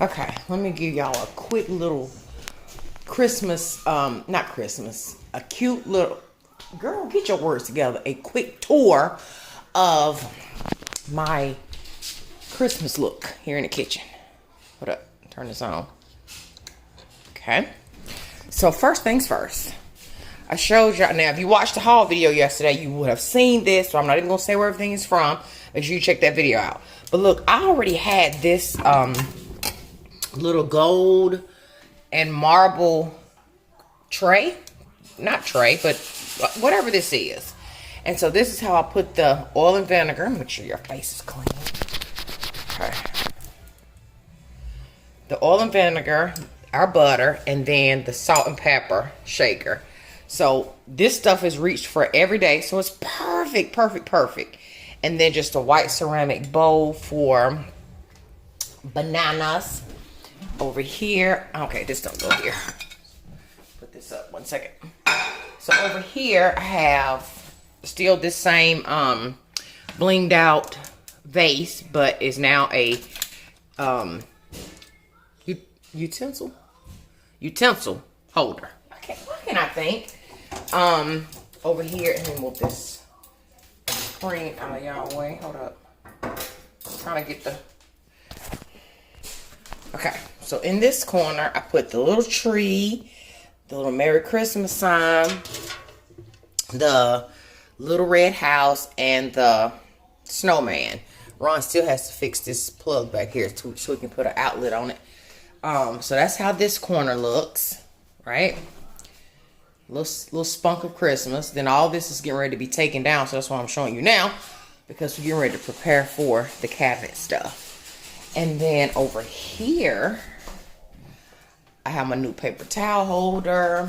Okay, let me give y'all a quick little Christmas, not Christmas, a cute little, girl, get your words together, a quick tour of my Christmas look here in the kitchen. Hold up, turn this on. Okay, so first things first, I showed y'all, now if you watched the haul video yesterday, you would have seen this, so I'm not even going to say where everything is from. Make sure you check that video out. But look, I already had this, little gold and marble tray, not tray, but whatever this is. And so this is how I put the oil and vinegar. Make sure your face is clean. Okay. The oil and vinegar, our butter, and then the salt and pepper shaker. So this stuff is reached for every day, so it's perfect, perfect, perfect. And then just a white ceramic bowl for bananas. Over here, okay, this don't go here. Put this up 1 second. So over here, I have still this same blinged out vase, but is now a utensil holder. Okay, what can I think? Over here, and then move this screen out of y'all way. Hold up. I'm trying to get the. Okay, so in this corner, I put the little tree, the little Merry Christmas sign, the little red house, and the snowman. Ron still has to fix this plug back here so we can put an outlet on it. So that's how this corner looks, right? Little spunk of Christmas. Then all this is getting ready to be taken down, so that's why I'm showing you now, because we're getting ready to prepare for the cabinet stuff. And then over here, I have my new paper towel holder.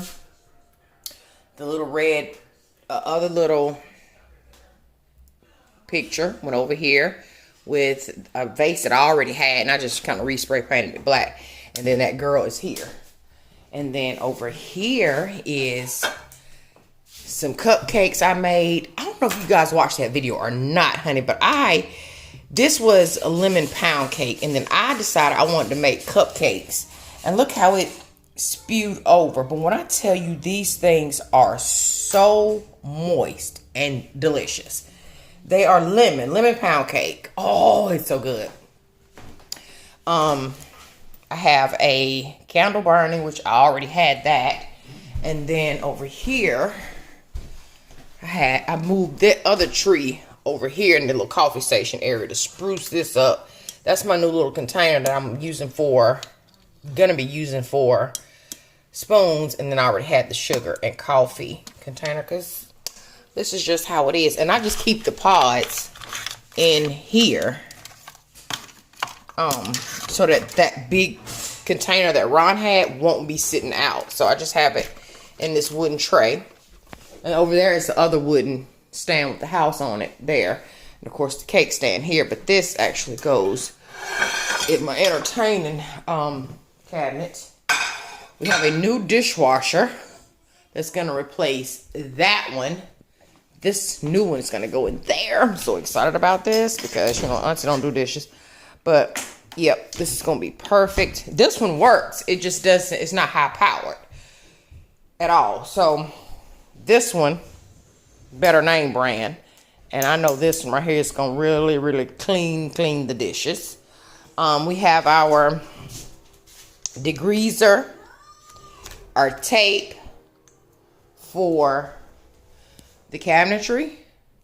The little red, other little picture went over here with a vase that I already had. And I just kind of respray painted it black. And then that girl is here. And then over here is some cupcakes I made. I don't know if you guys watched that video or not, honey. But this was a lemon pound cake, and then I decided I wanted to make cupcakes. And look how it spewed over. But when I tell you, these things are so moist and delicious. They are lemon pound cake. Oh, it's so good. I have a candle burning, which I already had that. And then over here, I moved that other tree over here in the little coffee station area to spruce this up. That's my new little container that I'm gonna be using for spoons. And then I already had the sugar and coffee container, because this is just how it is. And I just keep the pods in here, so that big container that Ron had won't be sitting out. So I just have it in this wooden tray. And over there is the other wooden stand with the house on it there, and of course the cake stand here. But this actually goes in my entertaining cabinet. We have a new dishwasher that's gonna replace that one. This new one is gonna go in there. I'm so excited about this because, you know, auntie don't do dishes. But yep, this is gonna be perfect. This one works, it just doesn't, it's not high powered at all. So this one, better name brand, and I know this one right here is gonna really clean the dishes. We have our degreaser, our tape for the cabinetry,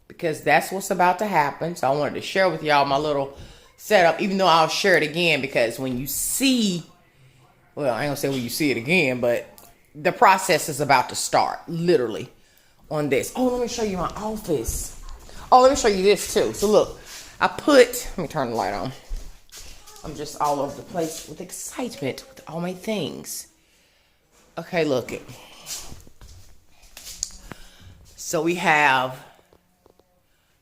because that's what's about to happen. So I wanted to share with y'all my little setup, even though I'll share it again, because when you see, well, I ain't gonna say when you see it again, but the process is about to start, literally, on this. Oh, let me show you my office. Oh, let me show you this too. So look, let me turn the light on. I'm just all over the place with excitement with all my things. Okay, look it. So we have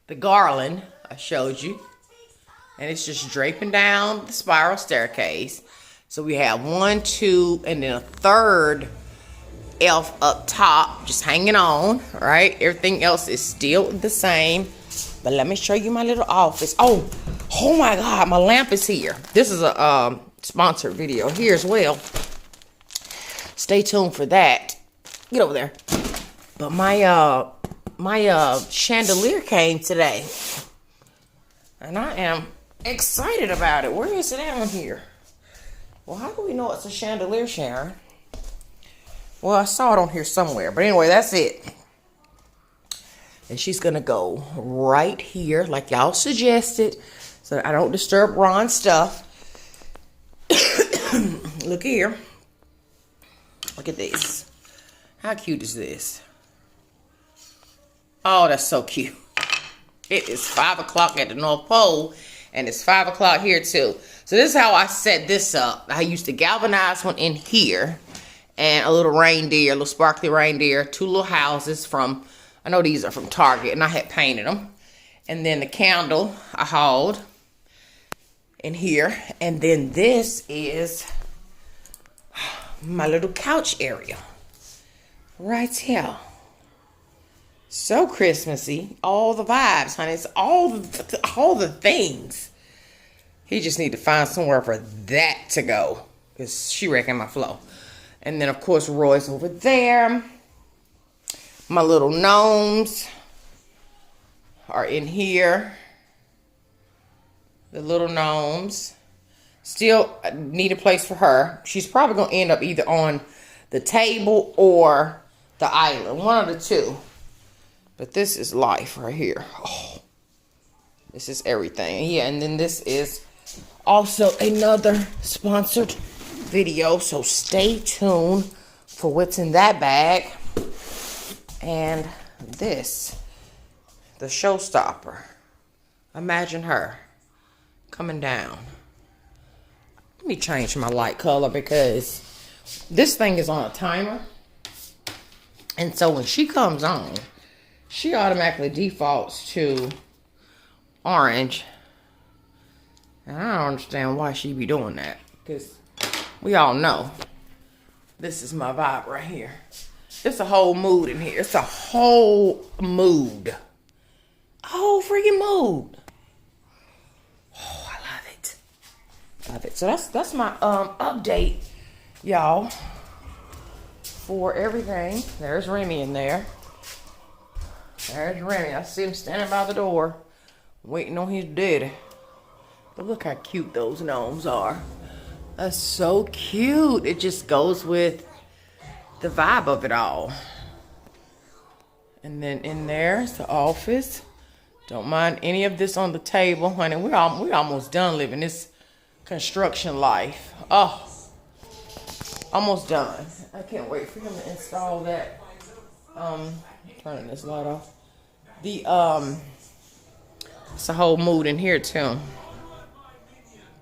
the garland I showed you, and it's just draping down the spiral staircase. So we have 1, 2, and then a third elf up top, just hanging on, right? Everything else is still the same. But let me show you my little office. Oh my God, my lamp is here. This is a sponsored video here as well. Stay tuned for that. Get over there. But my chandelier came today. And I am excited about it. Where is it at on here? Well, how do we know it's a chandelier, Sharon? Well, I saw it on here somewhere. But anyway, that's it. And she's going to go right here, like y'all suggested, so that I don't disturb Ron's stuff. Look here. Look at this. How cute is this? Oh, that's so cute. It is 5 o'clock at the North Pole, and it's 5 o'clock here too. So this is how I set this up. I used the galvanized one in here, and a little reindeer, a little sparkly reindeer, 2 little houses from, I know these are from Target, and I had painted them. And then the candle I hauled in here. And then this is my little couch area right here. So Christmassy. All the vibes, honey. It's all the things. He just need to find somewhere for that to go, because she wrecking my flow. And then, of course, Roy's over there. My little gnomes are in here. The little gnomes. Still need a place for her. She's probably going to end up either on the table or the island. One of the two. But this is life right here. Oh, this is everything. Yeah, and then this is also another sponsored video. So stay tuned for what's in that bag. And this, the showstopper. Imagine her coming down. Let me change my light color because this thing is on a timer. And so when she comes on, she automatically defaults to orange. And I don't understand why she be doing that, because we all know this is my vibe right here. It's a whole mood in here. It's a whole mood. A whole freaking mood. Oh, I love it. Love it. So that's my update, y'all, for everything. There's Remy in there. There's Remy. I see him standing by the door, waiting on his daddy. But look how cute those gnomes are. That's so cute. It just goes with the vibe of it all. And then in there's the office. Don't mind any of this on the table, honey. We're almost done living this construction life. Oh, almost done. I can't wait for him to install that. Turning this light off. It's a whole mood in here too.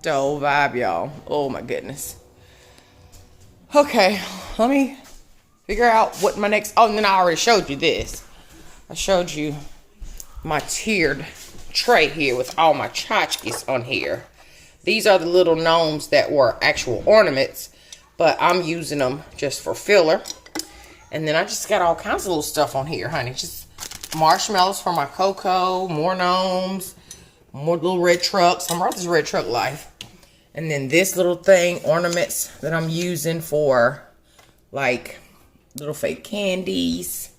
The whole vibe, y'all. Oh my goodness. Okay, let me figure out what my next. Oh, and then I already showed you this. I showed you my tiered tray here with all my tchotchkes on here. These are the little gnomes that were actual ornaments, but I'm using them just for filler. And then I just got all kinds of little stuff on here, honey. Just marshmallows for my cocoa, more gnomes, more little red trucks. I'm about this red truck life. And then this little thing, ornaments that I'm using for like little fake candies.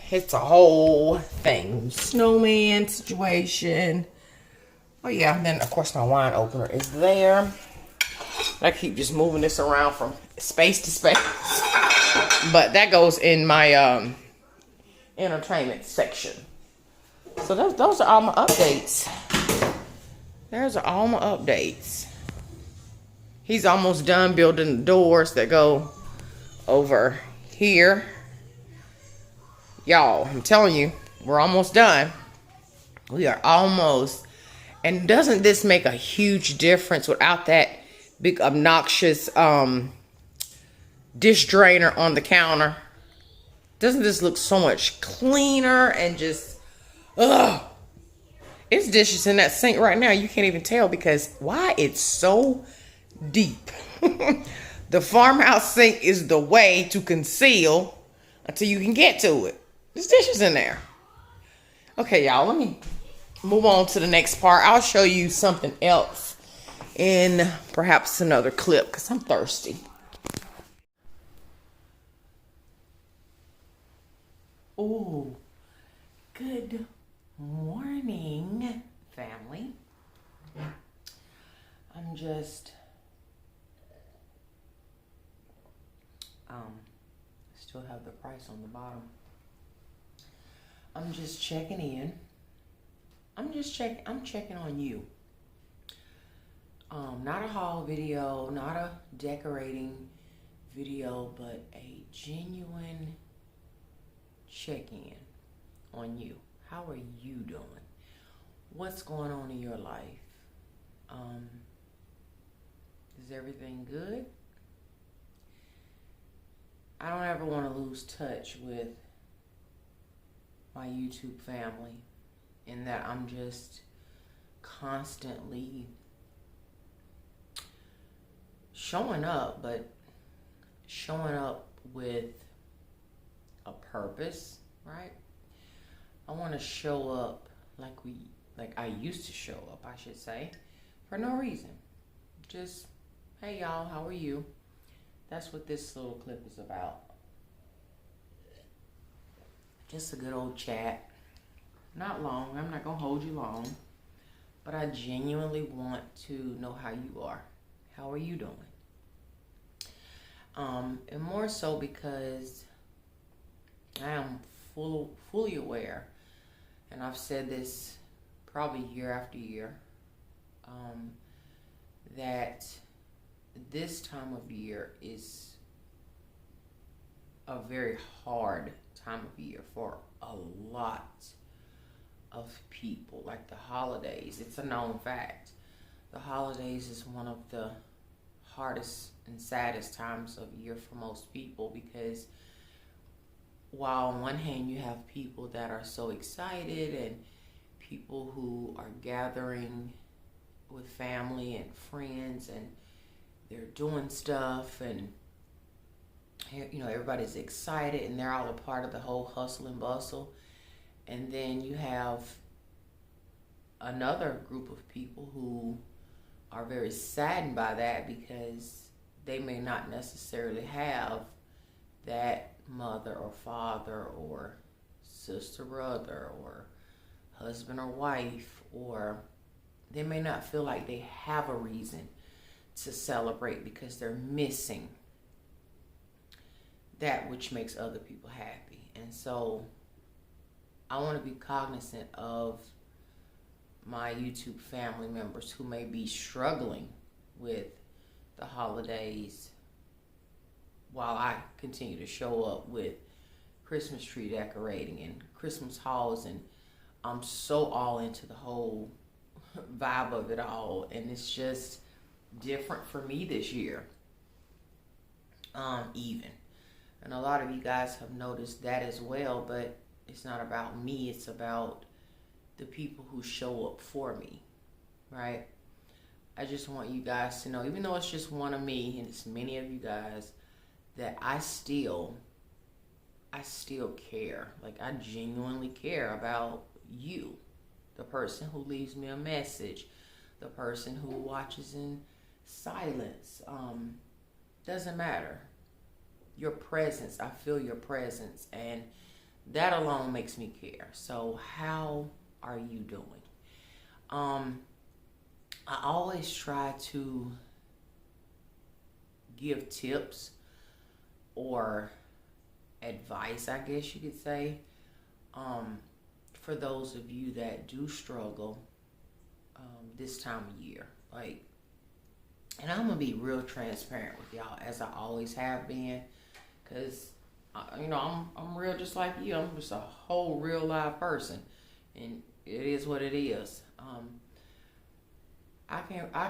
It's a whole thing. Snowman situation. Oh yeah, and then of course my wine opener is there. I keep just moving this around from space to space. But that goes in my entertainment section. So those are all my updates. Those are all my updates. He's almost done building the doors that go over here. Y'all, I'm telling you, we're almost done. We are almost. And doesn't this make a huge difference without that big obnoxious dish drainer on the counter? Doesn't this look so much cleaner and just, ugh. It's dishes in that sink right now. You can't even tell because why it's so deep. The farmhouse sink is the way to conceal until you can get to it. There's dishes in there. Okay, y'all, let me move on to the next part. I'll show you something else in perhaps another clip because I'm thirsty. Oh, good morning, family. I'm just still have the price on the bottom. I'm just checking in. I'm checking on you. Not a haul video, not a decorating video, but a genuine check-in on you. How are you doing? What's going on in your life? Is everything good? I don't ever want to lose touch with my YouTube family, in that I'm just constantly showing up, but showing up with a purpose, right? I want to show up like I used to show up, I should say, for no reason. Just, hey y'all, how are you? That's what this little clip is about. Just a good old chat. Not long, I'm not gonna hold you long, but I genuinely want to know how you are. How are you doing? And more so because I am fully aware, and I've said this probably year after year, that this time of year is a very hard time of year for a lot of people. Like the holidays, it's a known fact. The holidays is one of the hardest and saddest times of year for most people, because while on one hand you have people that are so excited and people who are gathering with family and friends and they're doing stuff, and you know, everybody's excited and they're all a part of the whole hustle and bustle. And then you have another group of people who are very saddened by that, because they may not necessarily have that mother or father or sister, brother, or husband or wife, or they may not feel like they have a reason to celebrate because they're missing that which makes other people happy. And so I want to be cognizant of my YouTube family members who may be struggling with the holidays, while I continue to show up with Christmas tree decorating and Christmas hauls, and I'm so all into the whole vibe of it all, and it's just different for me this year, even. And a lot of you guys have noticed that as well, but it's not about me, it's about the people who show up for me, right? I just want you guys to know, even though it's just one of me and it's many of you guys, that I still care. Like, I genuinely care about you, the person who leaves me a message, the person who watches in silence. Doesn't matter. Your presence, I feel your presence, and that alone makes me care. So how are you doing? I always try to give tips or advice, I guess you could say, for those of you that do struggle this time of year. Like, and I'm gonna be real transparent with y'all, as I always have been, because you know, I'm real just like you. I'm just a whole real live person, and it is what it is. I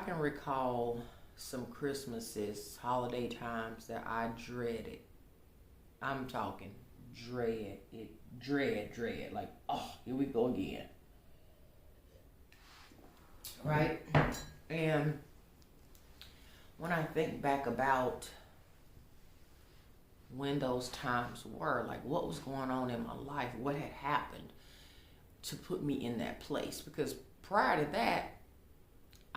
can recall some Christmases, holiday times that I dreaded. I'm talking dread. Dread. Like, oh, here we go again. Right? And when I think back about when those times were, like what was going on in my life, what had happened to put me in that place. Because prior to that,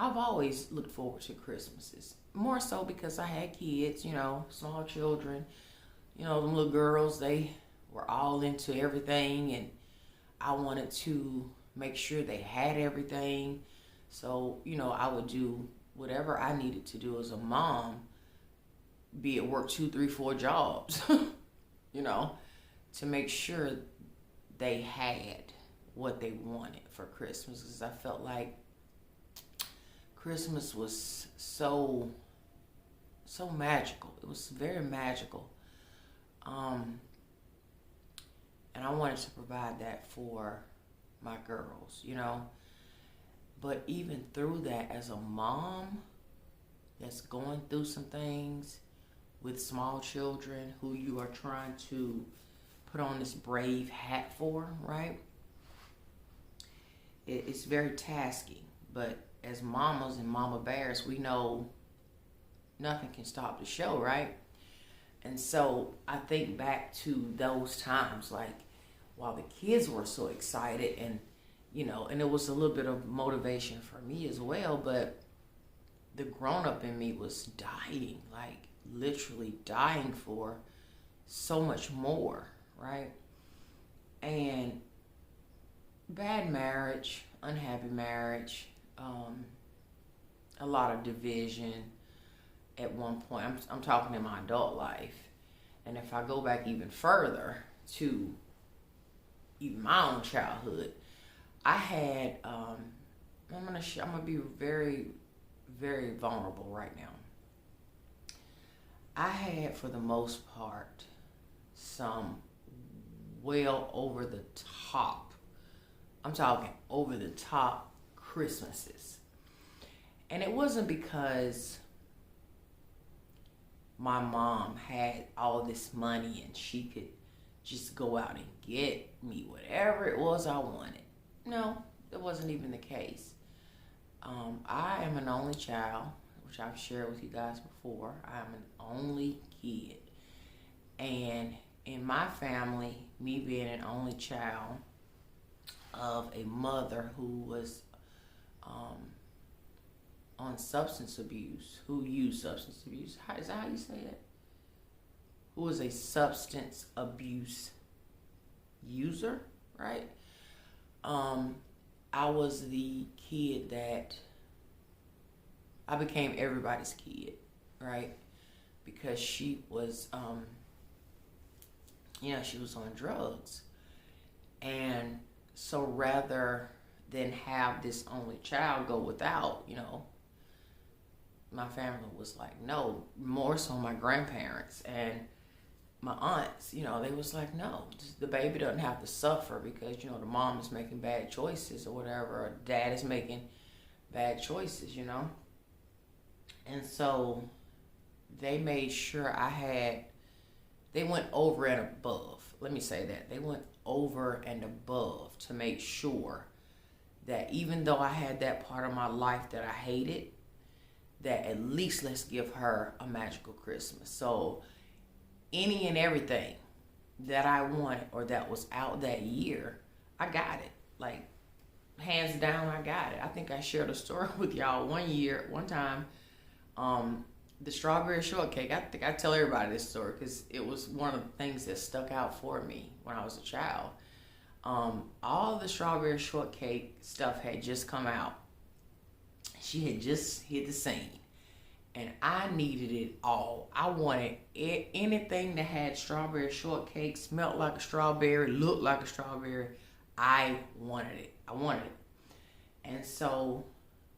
I've always looked forward to Christmases. More so because I had kids, small children. Them little girls, they were all into everything, and I wanted to make sure they had everything. So, I would do whatever I needed to do as a mom, be it work 2, 3, 4 jobs, to make sure they had what they wanted for Christmas. Because I felt like Christmas was so magical. It was very magical. And I wanted to provide that for my girls, But even through that, as a mom that's going through some things with small children who you are trying to put on this brave hat for, right? It's very tasking. But as mamas and mama bears, we know nothing can stop the show, right? And so I think back to those times, like while the kids were so excited, and and it was a little bit of motivation for me as well, but the grown-up in me was dying, like literally dying for so much more, right? And bad marriage, unhappy marriage, a lot of division at one point. I'm talking in my adult life. And if I go back even further to even my own childhood, I had, I'm gonna be very, very vulnerable right now. I had, for the most part, some well over the top, I'm talking over the top Christmases. And it wasn't because my mom had all this money and she could just go out and get me whatever it was I wanted. No, that wasn't even the case. I am an only child, which I've shared with you guys before. I'm an only kid. And in my family, me being an only child of a mother who was on substance abuse, who used substance abuse. Is that how you say it? Who was a substance abuse user, right? I was the kid that I became everybody's kid, right? Because she was, she was on drugs. And so rather than have this only child go without, my family was like, no, more so my grandparents and my aunts, they was like, no, the baby doesn't have to suffer because, the mom is making bad choices or whatever, or dad is making bad choices, And so they made sure they went over and above. Let me say that. They went over and above to make sure that even though I had that part of my life that I hated, that at least let's give her a magical Christmas. So any and everything that I wanted or that was out that year, I got it. Like, hands down, I got it. I think I shared a story with y'all one time, the strawberry shortcake. I think I tell everybody this story because it was one of the things that stuck out for me when I was a child. All the strawberry shortcake stuff had just come out. She had just hit the scene. And I needed it all. I wanted anything that had strawberry shortcake, smelled like a strawberry, looked like a strawberry. I wanted it. And so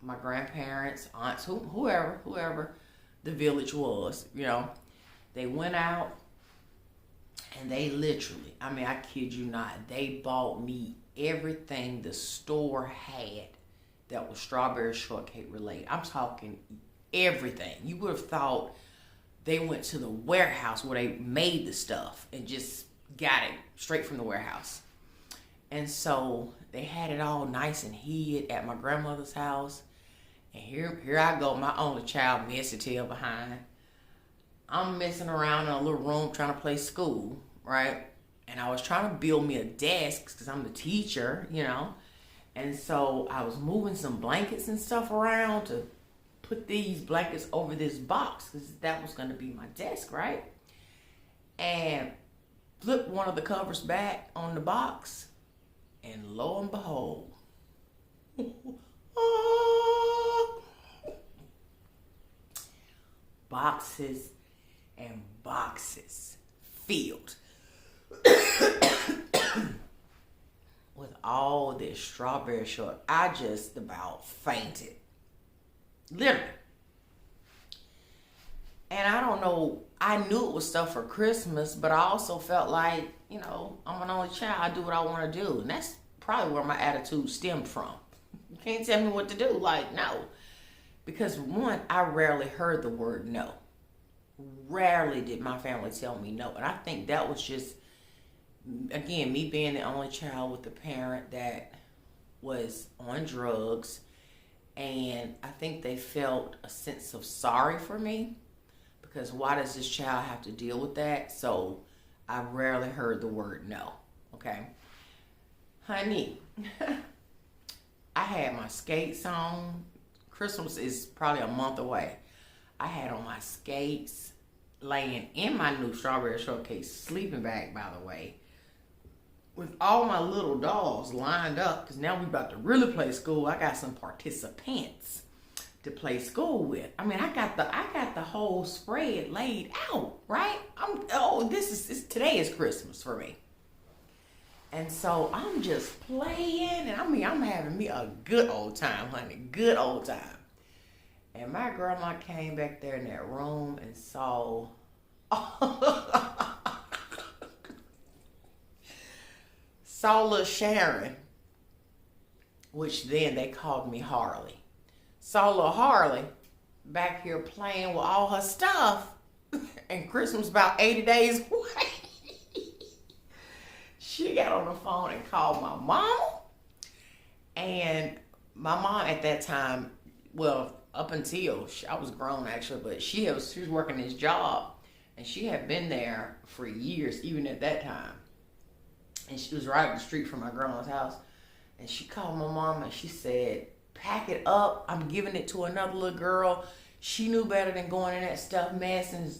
my grandparents, aunts, whoever the village was, they went out and they literally, I kid you not, they bought me everything the store had that was strawberry shortcake related. I'm talking everything. You would have thought they went to the warehouse where they made the stuff and just got it straight from the warehouse. And so they had it all nice and hid at my grandmother's house. And here I go, my only child, messy tail behind. I'm messing around in a little room trying to play school, right? And I was trying to build me a desk because I'm the teacher, And so I was moving some blankets and stuff around to put these blankets over this box because that was going to be my desk, right? And flipped one of the covers back on the box, and lo and behold, boxes and boxes filled with all this strawberry shortcake. I just about fainted. Literally. And I don't know, I knew it was stuff for Christmas, but I also felt like, you know, I'm an only child. I do what I want to do. And that's probably where my attitude stemmed from. You can't tell me what to do. Like, no. Because one, I rarely heard the word no. Rarely did my family tell me no. And I think that was just, again, me being the only child with a parent that was on drugs. And I think they felt a sense of sorry for me. Because why does this child have to deal with that? So I rarely heard the word no. Okay. Honey, I had my skates on. Christmas is probably a month away. I had on my skates, laying in my new strawberry shortcake sleeping bag, by the way, with all my little dolls lined up, because now we about to really play school. I got some participants to play school with. I mean, I got the whole spread laid out, right? Today is Christmas for me. And so I'm just playing, and I mean, I'm having me a good old time, honey, good old time. And my grandma came back there in that room and saw little Sharon, which then they called me Harley. Saw little Harley back here playing with all her stuff, and Christmas about 80 days away. She got on the phone and called my mama. And my mom at that time, well, up until I was grown actually, but she was working this job, and she had been there for years, even at that time. And she was right up the street from my grandma's house. And she called my mom and she said, "Pack it up. I'm giving it to another little girl. She knew better than going in that stuff mess and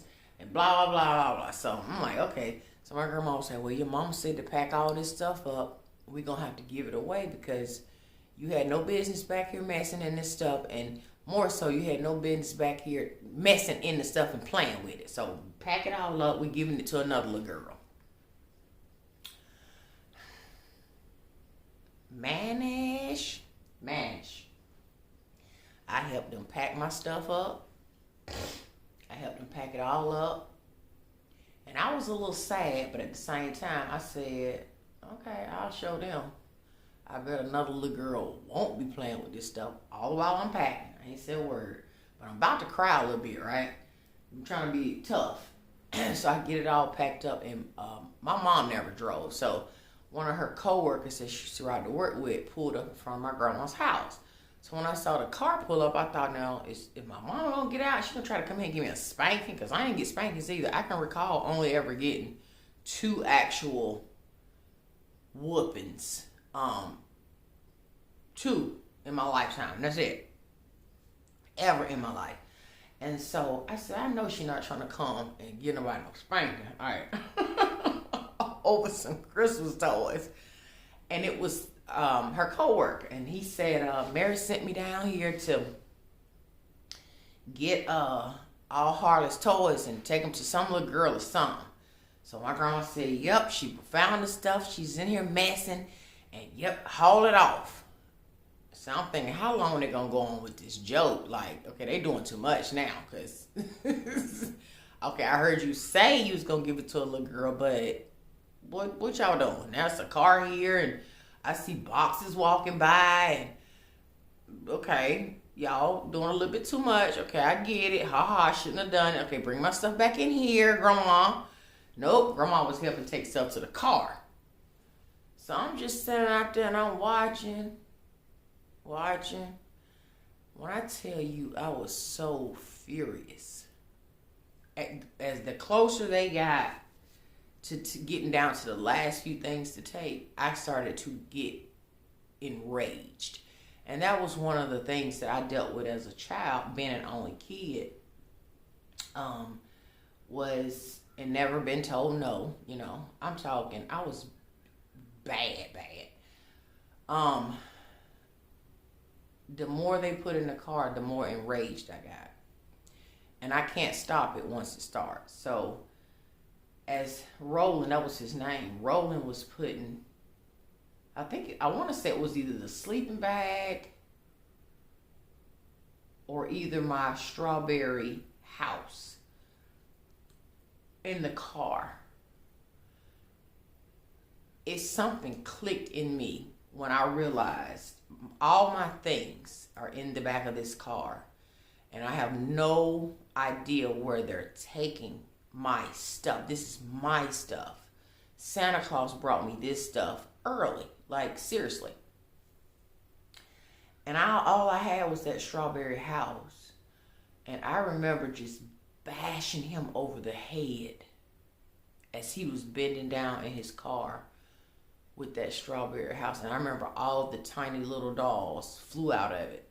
blah, blah, blah, blah, blah." So I'm like, okay. So my grandma said, "Well, your mom said to pack all this stuff up. We're going to have to give it away because you had no business back here messing in this stuff. And more so, you had no business back here messing in the stuff and playing with it. So pack it all up. We're giving it to another little girl." Manish. I helped them pack my stuff up. I helped them pack it all up. And I was a little sad, but at the same time, I said, okay, I'll show them. I bet another little girl won't be playing with this stuff all while I'm packing. I ain't said a word. But I'm about to cry a little bit, right? I'm trying to be tough. So I get it all packed up. And my mom never drove. So one of her coworkers that she used to ride to work with pulled up in front of my grandma's house. So when I saw the car pull up, I thought, now, if my mom don't get out, she's going to try to come here and give me a spanking, because I didn't get spankings either. I can recall only ever getting 2 actual whoopings. 2 in my lifetime. That's it. Ever in my life. And so I said, I know she's not trying to come and get nobody no spanking. All right. Over some Christmas toys. And it was her coworker, and he said, Mary sent me down here to get all Harley's toys and take them to some little girl or something. So my grandma said, yep, she found the stuff, she's in here messing, and yep, haul it off. So I'm thinking, how long they gonna go on with this joke? Like, okay, they doing too much now, because okay, I heard you say you was gonna give it to a little girl, but what y'all doing? There's a car here, and I see boxes walking by, and okay, y'all doing a little bit too much. Okay, I get it. I shouldn't have done it. Okay, bring my stuff back in here, Grandma. Nope, Grandma was helping take stuff to the car. So I'm just sitting out there and I'm watching. When I tell you, I was so furious. As the closer they got to getting down to the last few things to take, I started to get enraged. And that was one of the things that I dealt with as a child, being an only kid, was, and never been told no, you know. I'm talking, I was bad. The more they put in the car, the more enraged I got. And I can't stop it once it starts. So, as Roland, that was his name, Roland was putting, I want to say it was either the sleeping bag or either my strawberry house in the car. It's something clicked in me when I realized all my things are in the back of this car, and I have no idea where they're taking my stuff. This is my stuff. Santa Claus brought me this stuff early, like seriously. And all I had was that strawberry house, and I remember just bashing him over the head as he was bending down in his car with that strawberry house. And I remember all the tiny little dolls flew out of it.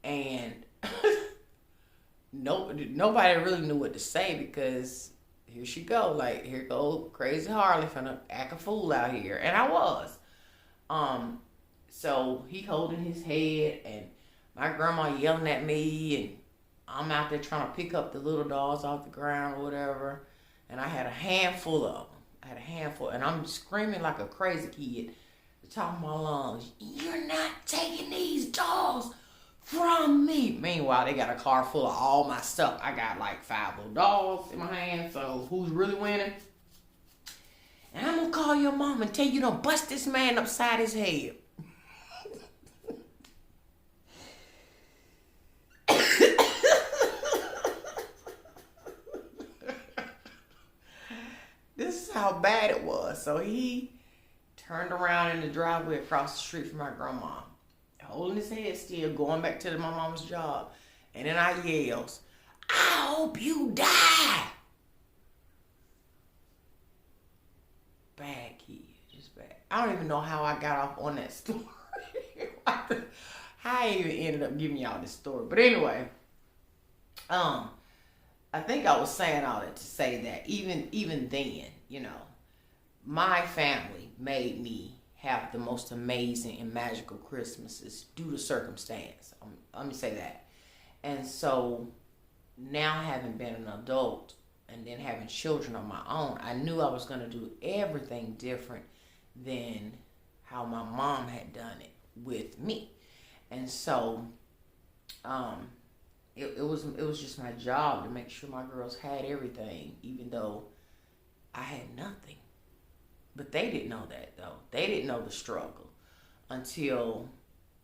And nobody really knew what to say, because here she go. Like, here go crazy Harley finna act a fool out here. And I was. So he holding his head, and my grandma yelling at me, and I'm out there trying to pick up the little dolls off the ground or whatever. And I had a handful of them. And I'm screaming like a crazy kid, the top of my lungs, "You're not taking these dolls from me." Meanwhile, they got a car full of all my stuff. I got like 5 little dolls in my hand, so who's really winning? And I'm gonna call your mom and tell you to bust this man upside his head. This is how bad it was. So he turned around in the driveway across the street from my grandma, holding his head still, going back to my mom's job. And then I yells, "I hope you die." Bad kid, just bad. I don't even know how I got off on that story. How I even ended up giving y'all this story. But anyway, I think I was saying all that to say that even then, you know, my family made me have the most amazing and magical Christmases due to circumstance. Let me say that. And so now, having been an adult and then having children of my own, I knew I was going to do everything different than how my mom had done it with me. And so it was just my job to make sure my girls had everything, even though I had nothing. But they didn't know that, though. They didn't know the struggle until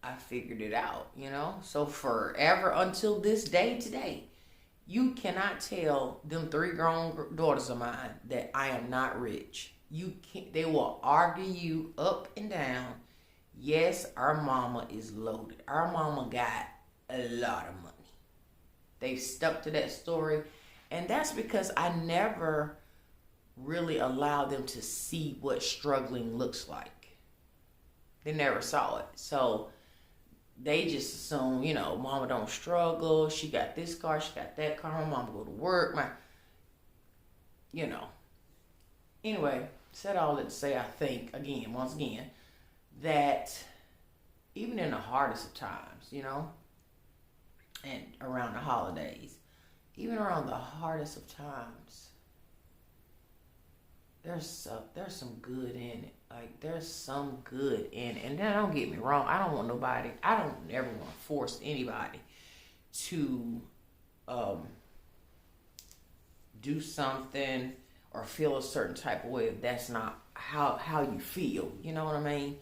I figured it out, you know? So forever until this day today, you cannot tell them 3 grown daughters of mine that I am not rich. You can't. They will argue you up and down. Yes, our mama is loaded. Our mama got a lot of money. They've stuck to that story. And that's because I never really allowed them to see what struggling looks like. They never saw it. So they just assume, you know, mama don't struggle. She got this car, she got that car. My mama go to work. You know. Anyway, said all that to say, I think, once again, that even in the hardest of times, you know, and around the holidays, even around the hardest of times, there's some good in it. Like, there's some good in it. And then don't get me wrong, I don't ever want to force anybody to do something or feel a certain type of way if that's not how you feel. You know what I mean?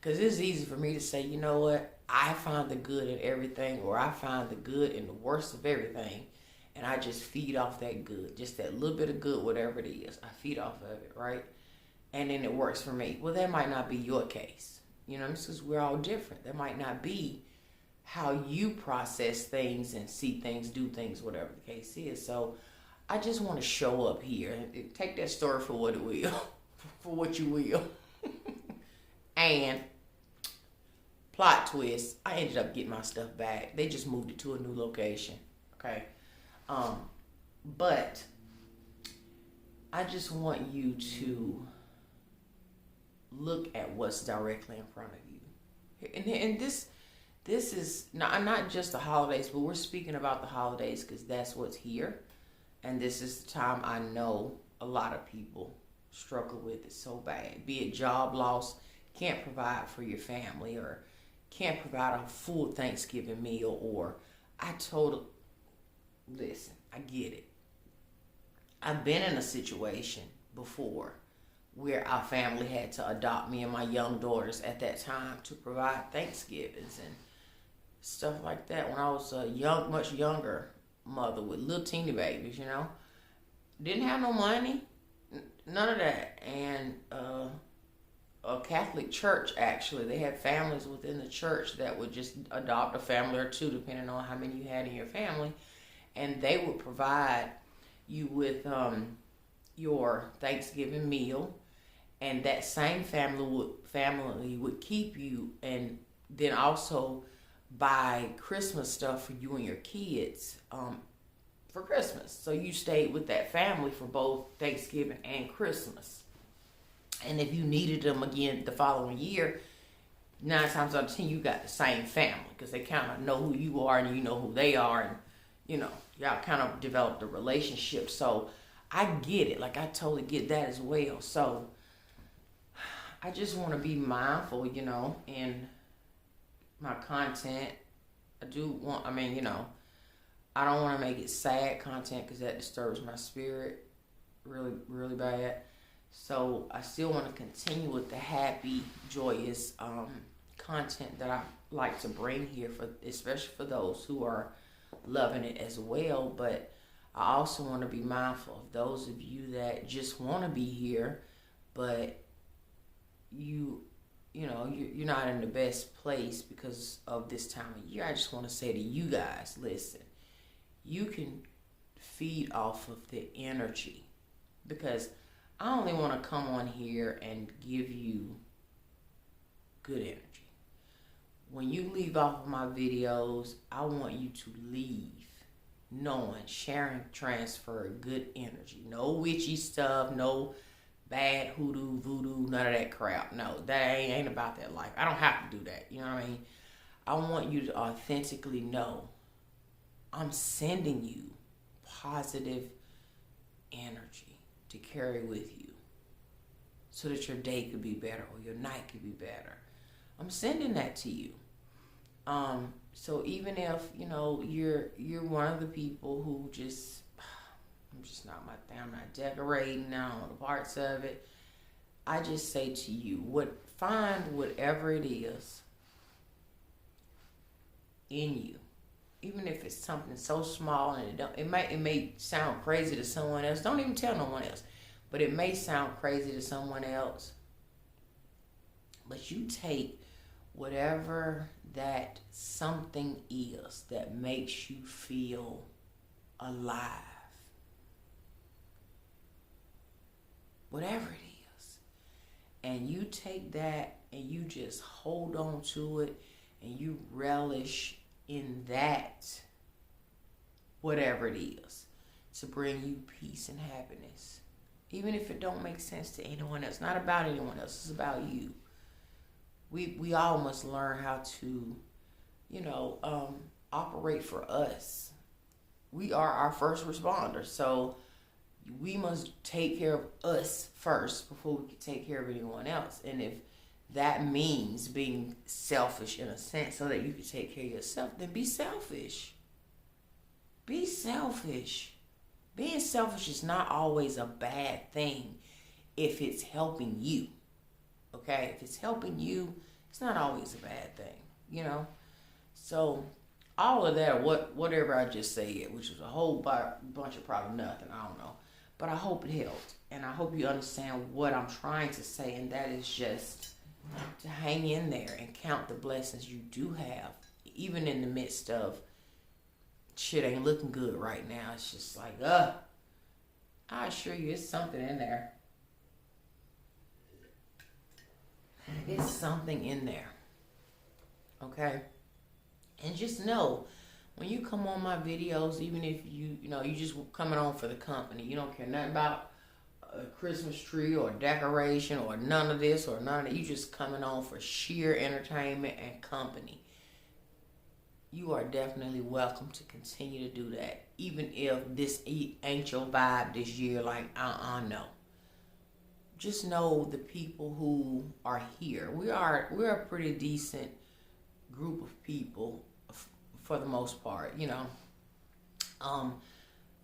Because it's easy for me to say, you know what, I find the good in everything, or I find the good in the worst of everything, and I just feed off that good, just that little bit of good, whatever it is. I feed off of it, right? And then it works for me. Well, that might not be your case, you know, because we're all different. That might not be how you process things and see things, do things, whatever the case is. So I just want to show up here and take that story for what it will, for what you will, and plot twist, I ended up getting my stuff back. They just moved it to a new location. Okay. But I just want you to look at what's directly in front of you. And this is not just the holidays, but we're speaking about the holidays because that's what's here. And this is the time I know a lot of people struggle with it so bad. Be it job loss, can't provide for your family, or can't provide a full Thanksgiving meal, or listen, I get it. I've been in a situation before where our family had to adopt me and my young daughters at that time to provide Thanksgivings and stuff like that when I was a much younger mother with little teeny babies, you know. Didn't have no money, none of that. And a Catholic church, actually, they had families within the church that would just adopt a family or two depending on how many you had in your family, and they would provide you with your Thanksgiving meal, and that same family would keep you, and then also buy Christmas stuff for you and your kids for Christmas. So you stayed with that family for both Thanksgiving and Christmas. And if you needed them again the following year, 9 times out of 10 you got the same family because they kind of know who you are and you know who they are, and you know, y'all kind of developed a relationship. So I get it. Like, I totally get that as well. So I just want to be mindful, you know, in my content. I don't want to make it sad content because that disturbs my spirit really, really bad. So I still want to continue with the happy, joyous content that I like to bring here, especially for those who are loving it as well. But I also want to be mindful of those of you that just want to be here, but you're not in the best place because of this time of year. I just want to say to you guys, listen, you can feed off of the energy, because I only want to come on here and give you good energy. When you leave off of my videos, I want you to leave knowing, sharing, transfer good energy. No witchy stuff, no bad hoodoo, voodoo, none of that crap. No, that ain't about that life. I don't have to do that. You know what I mean? I want you to authentically know I'm sending you positive energy to carry with you so that your day could be better or your night could be better. I'm sending that to you. So even if, you know, you're one of the people who just, I'm not decorating, I don't want the parts of it. I just say to you, find whatever it is in you, even if it's something so small and it may sound crazy to someone else. Don't even tell no one else, but it may sound crazy to someone else. But you take whatever that something is that makes you feel alive, whatever it is, and you take that and you just hold on to it and you relish in that, whatever it is, to bring you peace and happiness, even if it don't make sense to anyone else. Not about anyone else, it's about you. We all must learn how to, operate for us. We are our first responders, so we must take care of us first before we can take care of anyone else. And if that means being selfish in a sense so that you can take care of yourself, then be selfish. Be selfish. Being selfish is not always a bad thing if it's helping you. Okay? If it's helping you, it's not always a bad thing, you know? So all of that, whatever I just said, which was a whole bunch of probably nothing, I don't know. But I hope it helped. And I hope you understand what I'm trying to say, and that is just to hang in there and count the blessings you do have, even in the midst of shit ain't looking good right now. It's just like, I assure you it's something in there. It's something in there. Okay? And just know, when you come on my videos, even if you just coming on for the company, you don't care nothing about a Christmas tree or decoration or none of this or none of that. You just coming on for sheer entertainment and company. You are definitely welcome to continue to do that, even if this ain't your vibe this year. Like, no. Just know the people who are here. We're a pretty decent group of people for the most part,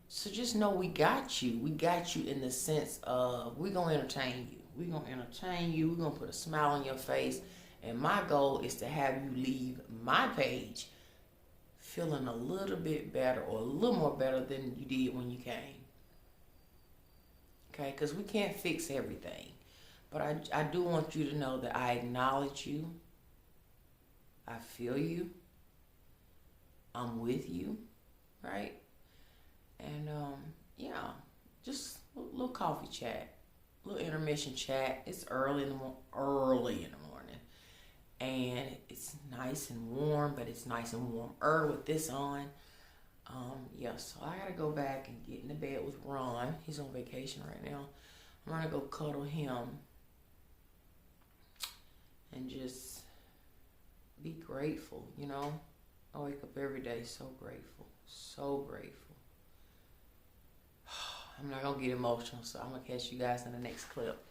So just know we got you. We got you in the sense of we're gonna entertain you. We're gonna entertain you. We're gonna put a smile on your face. And my goal is to have you leave my page feeling a little bit better or a little more better than you did when you came. Okay, because we can't fix everything. But I do want you to know that I acknowledge you. I feel you. I'm with you, right? And yeah, just a little coffee chat, a little intermission chat. It's early in the morning, and it's nice and warm, but it's nice and warmer with this on. Yeah, so I gotta go back and get into bed with Ron. He's on vacation right now. I'm gonna go cuddle him and just be grateful, I wake up every day so grateful, so grateful. I'm not gonna get emotional, so I'm gonna catch you guys in the next clip.